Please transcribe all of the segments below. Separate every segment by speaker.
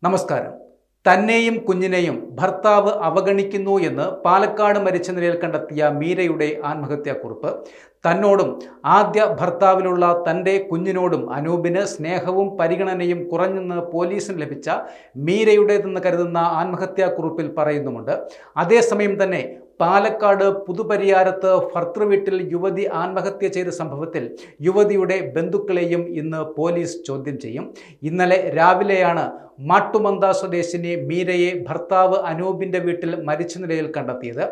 Speaker 1: നമസ്കാരം. തന്നെയും കുഞ്ഞിനെയും ഭർത്താവ് അവഗണിക്കുന്നു എന്ന് പാലക്കാട് മരിച്ച നിലയിൽ കണ്ടെത്തിയ മീരയുടെ ആത്മഹത്യാക്കുറിപ്പ്. തന്നോടും ആദ്യ ഭർത്താവിലുള്ള തൻ്റെ കുഞ്ഞിനോടും അനൂപിന് സ്നേഹവും പരിഗണനയും കുറഞ്ഞെന്ന് പോലീസിന് ലഭിച്ച മീരയുടേതെന്ന് കരുതുന്ന ആത്മഹത്യാക്കുറിപ്പിൽ പറയുന്നുമുണ്ട്. അതേസമയം തന്നെ പാലക്കാട് പുതുപരിയാരത്ത് ഭർത്തൃവീട്ടിൽ യുവതി ആത്മഹത്യ ചെയ്ത സംഭവത്തിൽ യുവതിയുടെ ബന്ധുക്കളെയും ഇന്ന് പോലീസ് ചോദ്യം ചെയ്യും. ഇന്നലെ രാവിലെയാണ് മാട്ടുമന്ത സ്വദേശിനി മീരയെ ഭർത്താവ് അനൂപിൻ്റെ വീട്ടിൽ മരിച്ച നിലയിൽ കണ്ടെത്തിയത്.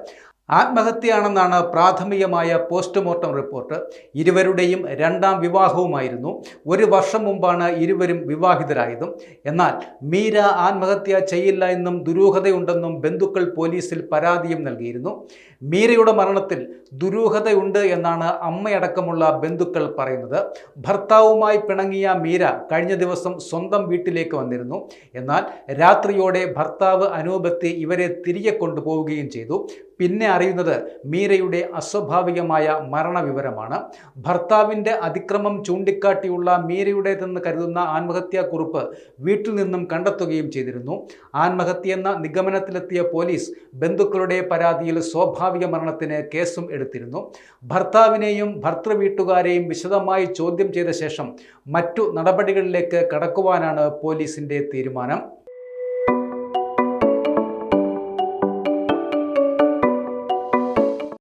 Speaker 1: ആത്മഹത്യയാണെന്നാണ് പ്രാഥമികമായ പോസ്റ്റ്മോർട്ടം റിപ്പോർട്ട്. ഇരുവരുടെയും രണ്ടാം വിവാഹവുമായിരുന്നു. ഒരു വർഷം മുമ്പാണ് ഇരുവരും വിവാഹിതരായതും. എന്നാൽ മീര ആത്മഹത്യ ചെയ്യില്ല എന്നും ദുരൂഹതയുണ്ടെന്നും ബന്ധുക്കൾ പോലീസിൽ പരാതിയും നൽകിയിരുന്നു. മീരയുടെ മരണത്തിൽ ദുരൂഹതയുണ്ട് എന്നാണ് അമ്മയടക്കമുള്ള ബന്ധുക്കൾ പറയുന്നത്. ഭർത്താവുമായി പിണങ്ങിയ മീര കഴിഞ്ഞ ദിവസം സ്വന്തം വീട്ടിലേക്ക് വന്നിരുന്നു. എന്നാൽ രാത്രിയോടെ ഭർത്താവ് അനൂപെത്തി ഇവരെ തിരികെ കൊണ്ടുപോവുകയും ചെയ്തു. പിന്നെ അറിയുന്നത് മീരയുടെ അസ്വാഭാവികമായ മരണവിവരമാണ്. ഭർത്താവിൻ്റെ അതിക്രമം ചൂണ്ടിക്കാട്ടിയുള്ള മീരയുടേതെന്ന് കരുതുന്ന ആത്മഹത്യാക്കുറിപ്പ് വീട്ടിൽ നിന്നും കണ്ടെത്തുകയും ചെയ്തിരുന്നു. ആത്മഹത്യയെന്ന നിഗമനത്തിലെത്തിയ പോലീസ് ബന്ധുക്കളുടെ പരാതിയിൽ സ്വാഭാവിക മരണത്തിന് കേസും എടുത്തിരുന്നു. ഭർത്താവിനെയും ഭർത്തൃവീട്ടുകാരെയും വിശദമായി ചോദ്യം ചെയ്ത ശേഷം മറ്റു നടപടികളിലേക്ക് കടക്കുവാനാണ് പോലീസിൻ്റെ തീരുമാനം.